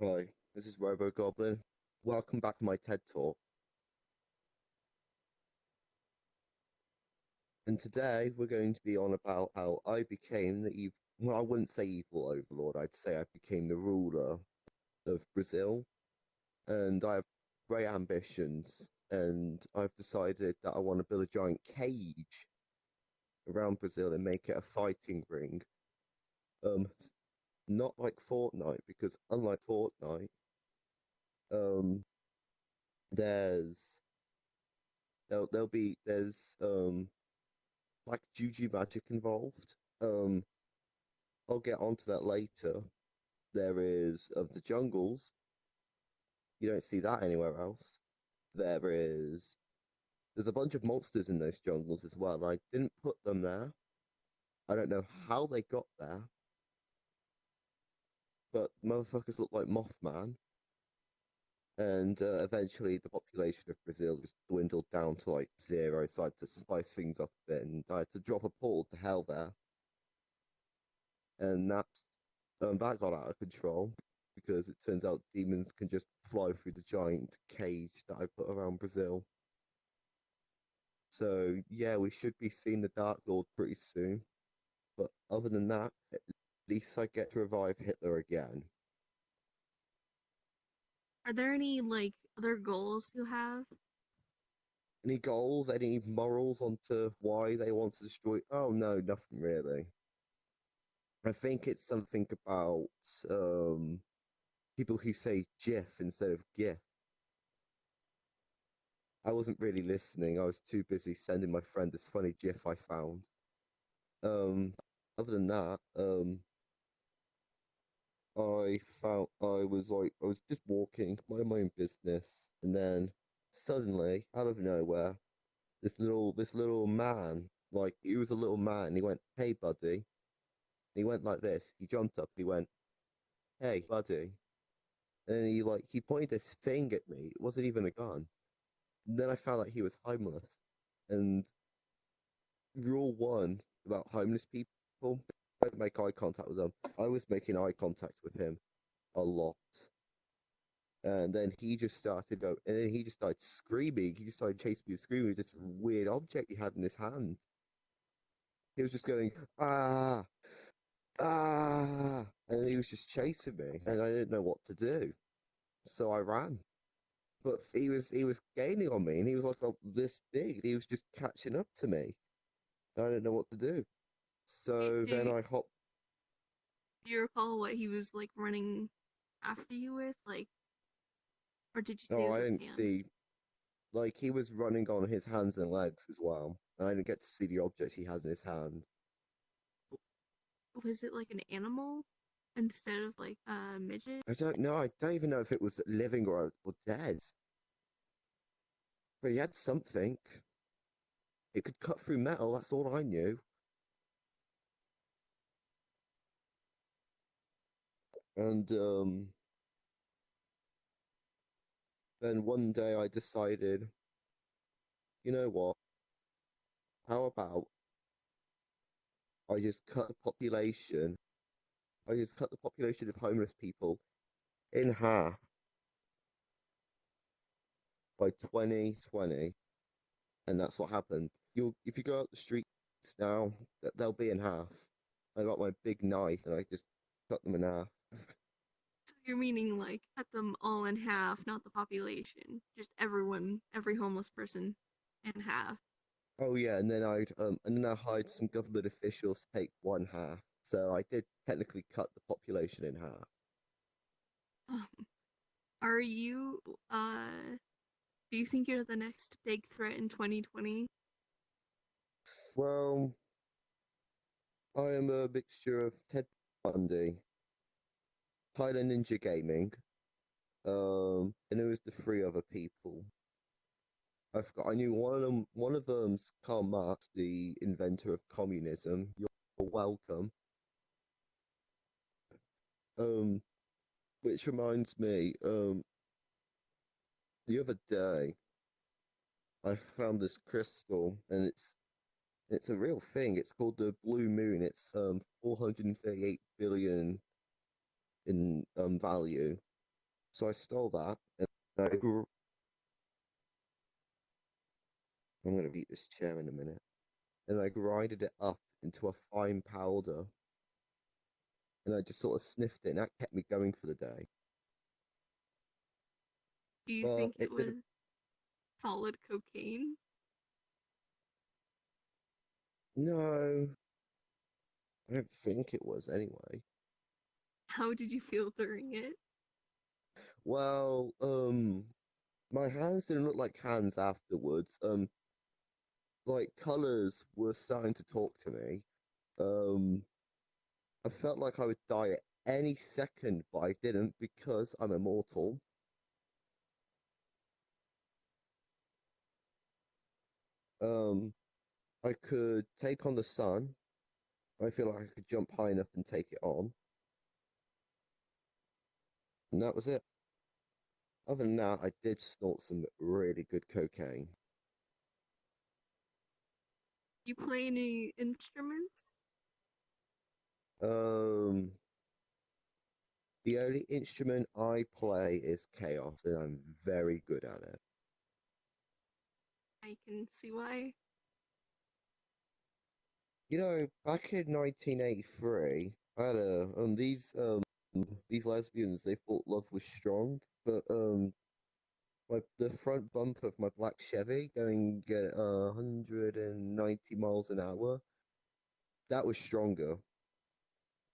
Hi, this is RoboGoblin. Welcome back to my TED Talk. And today we're going to be on about how I became the evil, well, I wouldn't say evil overlord, I'd say I became the ruler of Brazil. And I have great ambitions. And I've decided that I want to build a giant cage around Brazil and make it a fighting ring. Um, Not like Fortnite, because unlike Fortnite, um, there's there's like juju magic involved. I'll get onto that later. There is of the jungles. You don't see that anywhere else. There is there's a bunch of monsters in those jungles as well. I didn't put them there. I don't know how they got there, but motherfuckers look like Mothman. And eventually, the population of Brazil just dwindled down to like zero. So I had to spice things up a bit, and I had to drop a portal to hell there, and that got out of control because it turns out demons can just fly through the giant cage that I put around Brazil. So yeah, we should be seeing the Dark Lord pretty soon. But other than that, at least I get to revive Hitler again. Are there any other goals you have? Any goals? Any morals onto why they want to destroy? Oh no, nothing really. I think it's something about um people who say GIF instead of GIF. I wasn't really listening. I was too busy sending my friend this funny GIF I found. Um, Other than that, I was just walking, minding my own business, and then suddenly, out of nowhere, this little man, like he was a little man, he went, "Hey, buddy," and he went like this. He jumped up, he went, "Hey, buddy," and then he pointed this thing at me. It wasn't even a gun. And then I found out he was homeless, and rule one about homeless people: don't make eye contact with them. I was making eye contact with him a lot. And then he just started screaming. He just started chasing me, screaming with this weird object he had in his hand. He was just going, ah, ah, and he was just chasing me, and I didn't know what to do. So I ran. But he was gaining on me, and he was like this big, and he was just catching up to me. I didn't know what to do. Do, So then do, I hopped. do you recall what he was running after you with? Or did you say it Oh, was I a didn't fan? see. Like he was running on his hands and legs as well. And I didn't get to see the object he had in his hand. Was it like an animal instead of like a midget? I don't know. I don't even know if it was living or dead. But he had something. It could cut through metal. That's all I knew. And then one day I decided, you know what? How about I just cut the population? I just cut the population of homeless people in half by 2020, and that's what happened. If you go out the streets now, they'll be in half. I got my big knife and I just cut them in half. So you're meaning cut them all in half, not the population, just everyone, every homeless person in half. Oh yeah, and then I hired some government officials to take one half. So I did technically cut the population in half. Um, are you do you think you're the next big threat in 2020? Well, I am a mixture of Ted Bundy, Thailand Ninja Gaming, and it was the three other people. I forgot. I knew one of them. One of them's Karl Marx, the inventor of communism. You're welcome. Um, which reminds me, the other day I found this crystal, and it's a real thing. It's called the Blue Moon. It's 438 billion in value. So I stole that and I grew. I'm gonna beat this chair in a minute. And I grinded it up into a fine powder, and I just sort of sniffed it, and that kept me going for the day. Do you But think it it did. was solid cocaine? No, I don't think it was anyway. How did you feel during it? Well, my hands didn't look like hands afterwards. Like colors were starting to talk to me. Um, I felt like I would die at any second, but I didn't because I'm immortal. Um, I could take on the sun. I feel like I could jump high enough and take it on, and that was it. Other than that, I did snort some really good cocaine. You play any instruments? Um, the only instrument I play is chaos, and I'm very good at it. I can see why. You know, back in 1983, I had a these lesbians, they thought love was strong, but the front bumper of my black Chevy going at 190 miles an hour, that was stronger.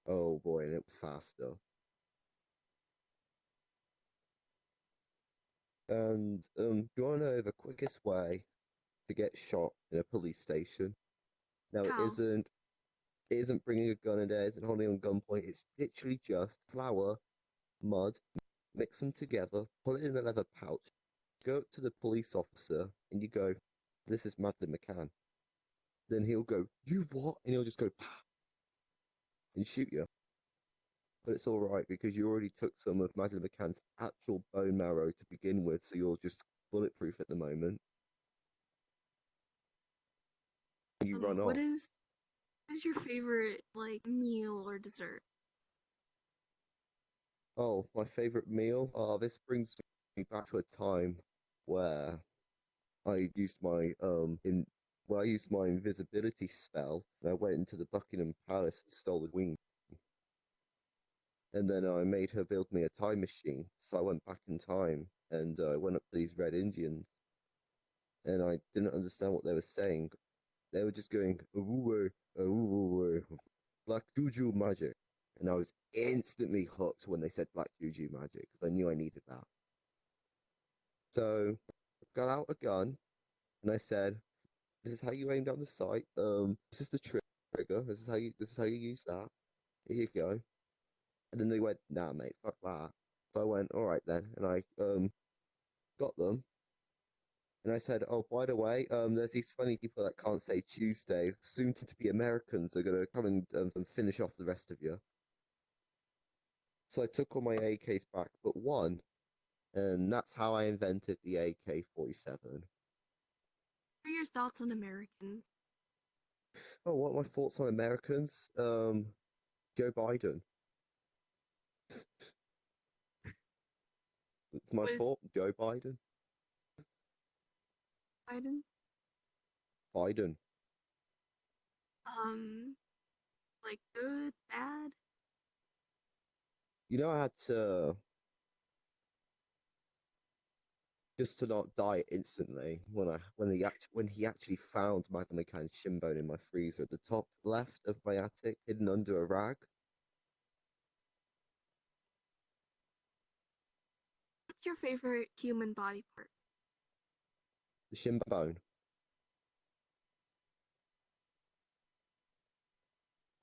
Oh boy, and it was faster. And do you want to know the quickest way to get shot in a police station? Now How? it isn't bringing a gun in there, it isn't holding on gunpoint. It's literally just flour, mud, mix them together, put it in a leather pouch, go up to the police officer, and you go, "This is Madeline McCann." Then he'll go, "You what?" And he'll just go, "Pah," and shoot you. But it's all right because you already took some of Madeline McCann's actual bone marrow to begin with, so you're just bulletproof at the moment. You run What off. is your favorite like meal or dessert? Oh, my favorite meal. Oh, this brings me back to a time where I used my I used my invisibility spell and I went into the Buckingham Palace and stole the queen. And then I made her build me a time machine. So I went back in time and went up to these red Indians and I didn't understand what they were saying. They were just going ooh, ooh, black juju magic. And I was instantly hooked when they said black juju magic because I knew I needed that. So I got out a gun and I said, "This is how you aim down the sight. This is the trigger. This is how you use that. Here you go." And then they went, "Nah, mate, fuck that." So I went, "All right then," and I got them. And I said, "Oh, by the way, there's these funny people that can't say Tuesday. Soon to be Americans are gonna come and finish off the rest of you." So I took all my AKs back, but one, and that's how I invented the AK-47. What are your thoughts on Americans? Oh, what are my thoughts on Americans? Joe Biden. It's my What is fault. Joe Biden. Biden? Biden. Um, like good, bad? You know, I had to just to not die instantly when he actually found Magnum McCann's shin bone in my freezer at the top left of my attic, hidden under a rag. What's your favorite human body part? The shin bone.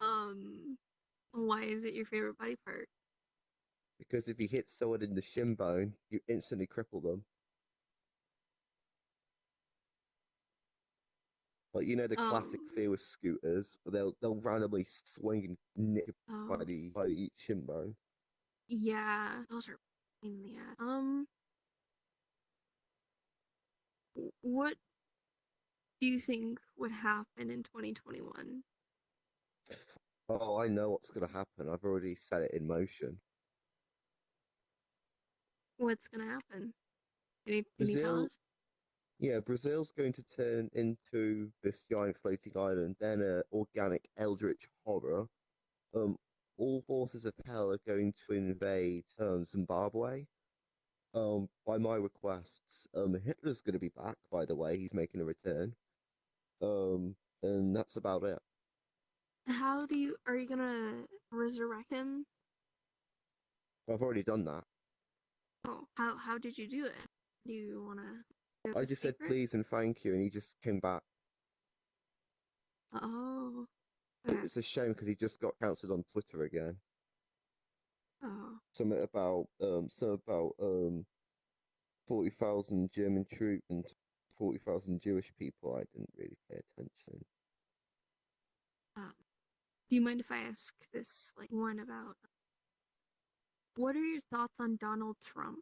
Um, why is it your favorite body part? Because if you hit someone in the shin bone, you instantly cripple them. Like you know the classic Um, fear with scooters, they'll randomly swing and nick you oh, by the shin bone. yeah, those are pain in the ass. What do you think would happen in 2021? Oh, I know what's gonna happen. I've already set it in motion. What's gonna happen? Can you tell Brazil, us? yeah, Brazil's going to turn into this giant floating island, then a organic eldritch horror. Um, all forces of hell are going to invade Zimbabwe. By my requests. Hitler's going to be back, by the way. He's making a return. And that's about it. Are you gonna resurrect him? I've already done that. Oh, how did you do it? Do you wanna give I a just said secret? please and thank you, and he just came back. Oh, okay. It's a shame because he just got cancelled on Twitter again. Oh, Something about 40,000 German troops and 40,000 Jewish people. I didn't really pay attention. um, do you mind if I ask this like one about what are your thoughts on Donald Trump?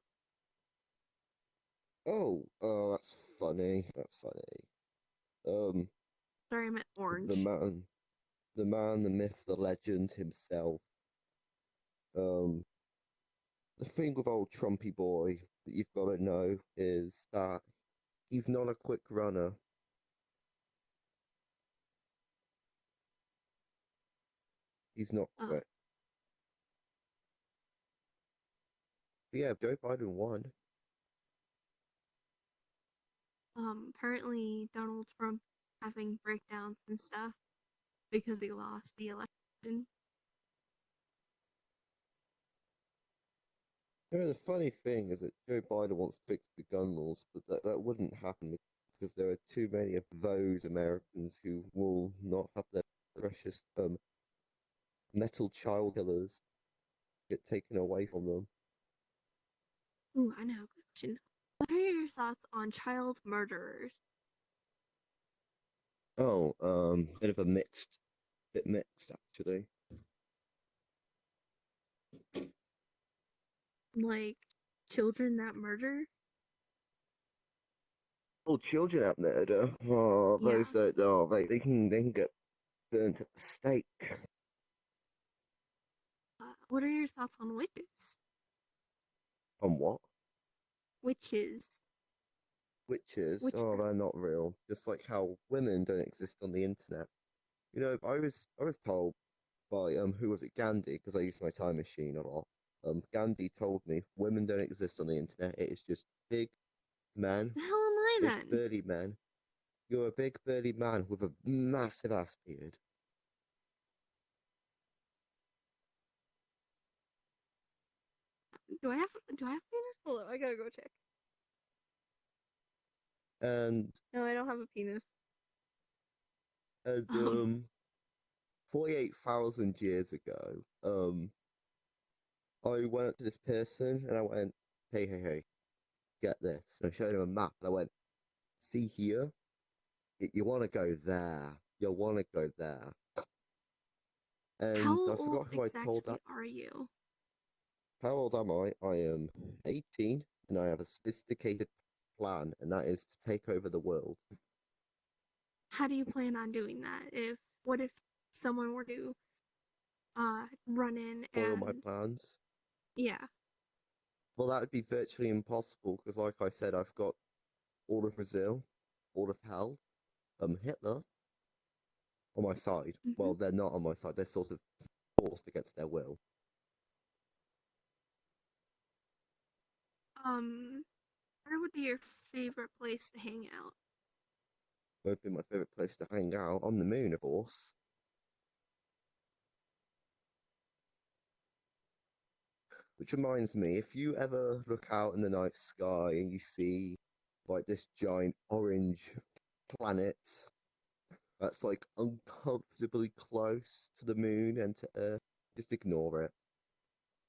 Oh, that's funny. That's funny. Um, Sorry, I meant the orange. man, the man, the myth, the legend himself. Um, the thing with old Trumpy boy that you've got to know is that he's not a quick runner. He's not Um, quick. But yeah, Joe Biden won. Apparently Donald Trump having breakdowns and stuff because he lost the election. You know, the funny thing is that Joe Biden wants to fix the gun laws, but that wouldn't happen because there are too many of those Americans who will not have their precious metal child killers get taken away from them. Ooh, I know. Good question. What are your thoughts on child murderers? Oh, bit mixed actually. Like children that murder? Oh, children at murder. Oh, Yeah. those that they can get burnt at the stake. What are your thoughts on witches? On what? Witches. Witches? Oh, Witchcraft. they're not real. Just like how women don't exist on the internet. You know, I was told by who was it, Gandhi, because I use my time machine a lot. Gandhi told me women don't exist on the internet. It is just big men, The hell am I big then? burly men. You're a big burly man with a massive ass beard. Do I have penis? Hold on, I gotta go check. And No, I don't have a penis. and Um 48,000 years ago, I went up to this person and I went, hey, hey, hey, get this. And I showed him a map and I went, see here? You want to go there. You want to go there. And how I old forgot who I told exactly that. are you? How old am I? I am 18 and I have a sophisticated plan, and that is to take over the world. How do you plan on doing that? If what if someone were to run in Spoil my and plans. yeah. Well, that would be virtually impossible because, like I said, I've got all of Brazil, all of hell, Hitler on my side. Hmm. Well, they're not on my side. They're sort of forced against their will. Um where would be your favorite place to hang out? Would be my favorite place to hang out on the moon, of course. Which reminds me, if you ever look out in the night sky and you see like this giant orange planet that's like uncomfortably close to the moon and to Earth, just ignore it.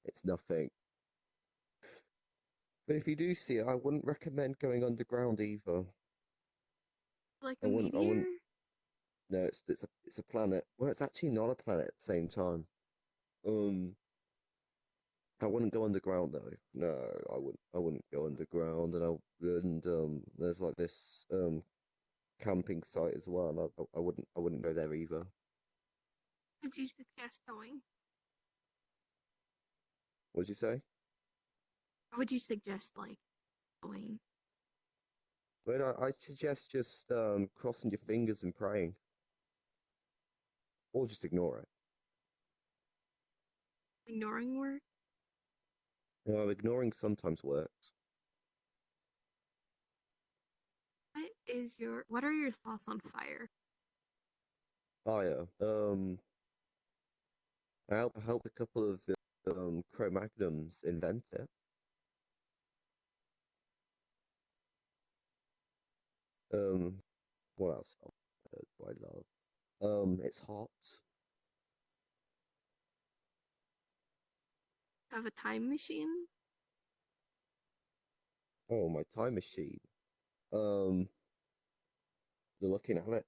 It's nothing. But if you do see it, I wouldn't recommend going underground either. Like I a wouldn't. I wouldn't. meteor? No, it's a planet. Well, it's actually not a planet at the same time. Um, I wouldn't go underground though. No, I wouldn't. I wouldn't go underground, and there's like this camping site as well, and I wouldn't go there either. Would you suggest going? What'd you say? Or would you suggest like going? But I suggest just crossing your fingers and praying, or just ignore it. Ignoring work? Ignoring sometimes works. What are your thoughts on fire? Fire. I helped a couple of Cro-Magnums invent it. Um, what else do I love? It's hot. Have a time machine? Oh, my time machine. Um, you're looking at it.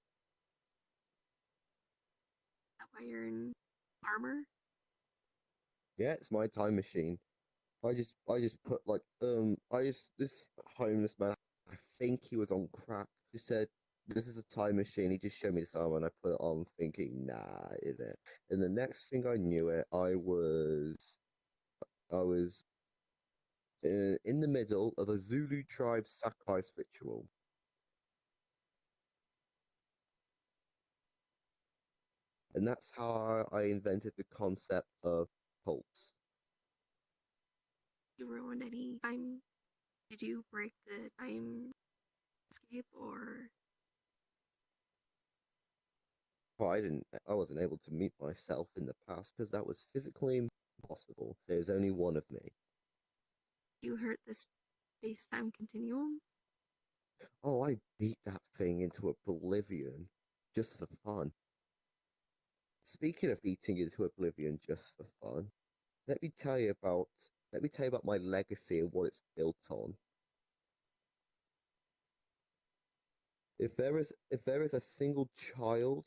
That why you're in armor? Yeah, it's my time machine. I just put like this homeless man. I think he was on crack. Just said this is a time machine. He just showed me this armor and I put it on, thinking, nah, is it? And the next thing I knew it, I was in the middle of a Zulu tribe sacrifice ritual, and that's how I invented the concept of cults. You ruined any time? Did you break the time escape or I wasn't able to meet myself in the past because that was physically impossible. There's only one of me. you hurt the space-time continuum? Oh, I beat that thing into oblivion just for fun. Speaking of beating into oblivion just for fun, let me tell you about let me tell you about my legacy and what it's built on. If there is a single child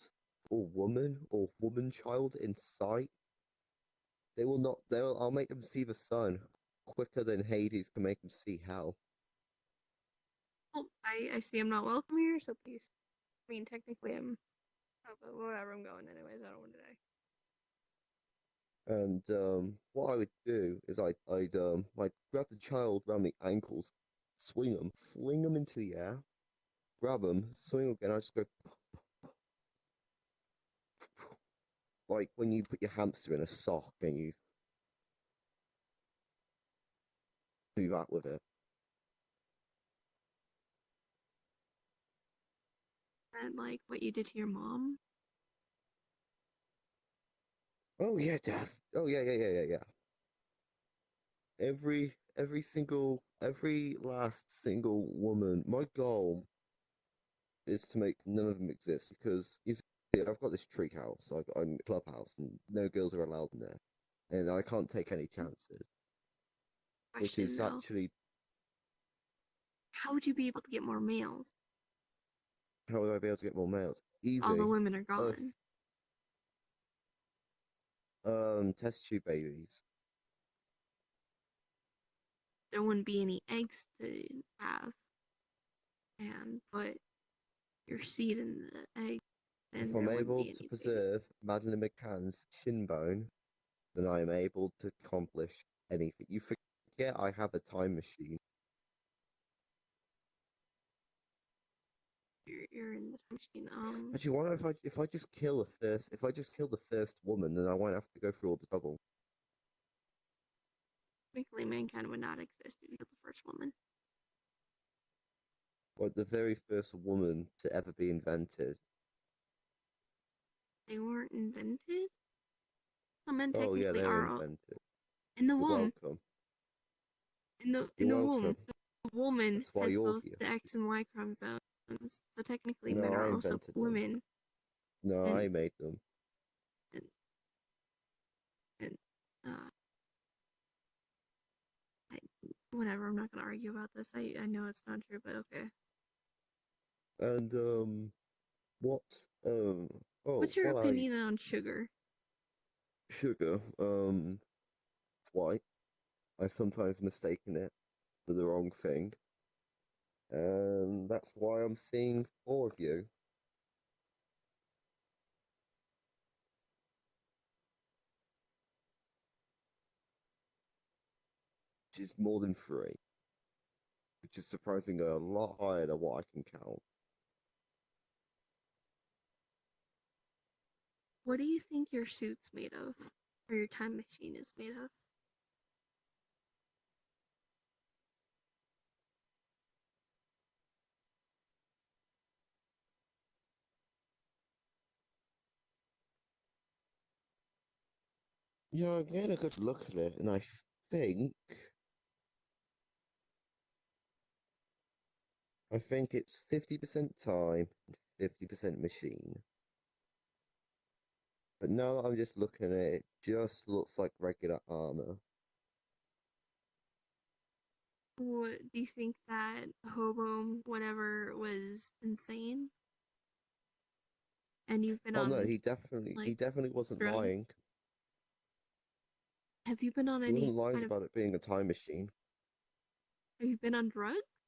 or woman child in sight, they will not they'll I'll make them see the sun quicker than Hades can make them see hell. Oh, I see I'm not welcome here, so please. I mean, technically I'm. Oh, but whatever, I'm going anyways. I don't want to die. And what I would do is I'd grab the child around the ankles, swing them, fling them into the air, grab them, swing again. I just go like when you put your hamster in a sock and you do that with it. And like what you did to your mom? Oh yeah, Dad. Oh yeah, yeah, yeah, yeah, yeah. Every last single woman. My goal is to make none of them exist because you see, I've got this tree house, I'm a clubhouse, and no girls are allowed in there, and I can't take any chances. Which Question is though. actually How would you be able to get more males? how would I be able to get more males? All the Easy. women are Of gone. test tube babies. There wouldn't be any eggs to have and put your seed in the egg, If and I'm there wouldn't able be to any baby. preserve Madeline McCann's shin bone, then I am able to accomplish anything. You forget I have a time machine. You're in the time machine. Actually, why not if I just kill the first woman, then I won't have to go through all the trouble. Technically, mankind would not exist if you killed the first woman. Like the very first woman to ever be invented. They weren't invented. Some men Oh yeah, technically they were are invented. in the You're womb. welcome. In You're the womb, welcome. the woman That's why has you're both here. the X and Y chromosomes. So technically, men No, are I also invented them. women. No, And I made them. and, and uh, I, whatever. I'm not gonna argue about this. I know it's not true, but okay. And what oh What's your what I opinion on sugar? sugar it's white. I've sometimes mistaken it for the wrong thing, and that's why I'm seeing four of you. which is more than 3, which is surprisingly a lot higher than what I can count. What do you think your suit's made of? Or your time machine is made of? Yeah, I'm getting a good look at it, and think I think it's 50% time and 50% machine. But now that I'm just looking at it, it just looks like regular armor. What do you think that hobo whatever was insane? And you've been Oh no, on he like definitely wasn't drugs? lying. Have you been on He any wasn't lying kind of about it being a time machine. have you been on drugs?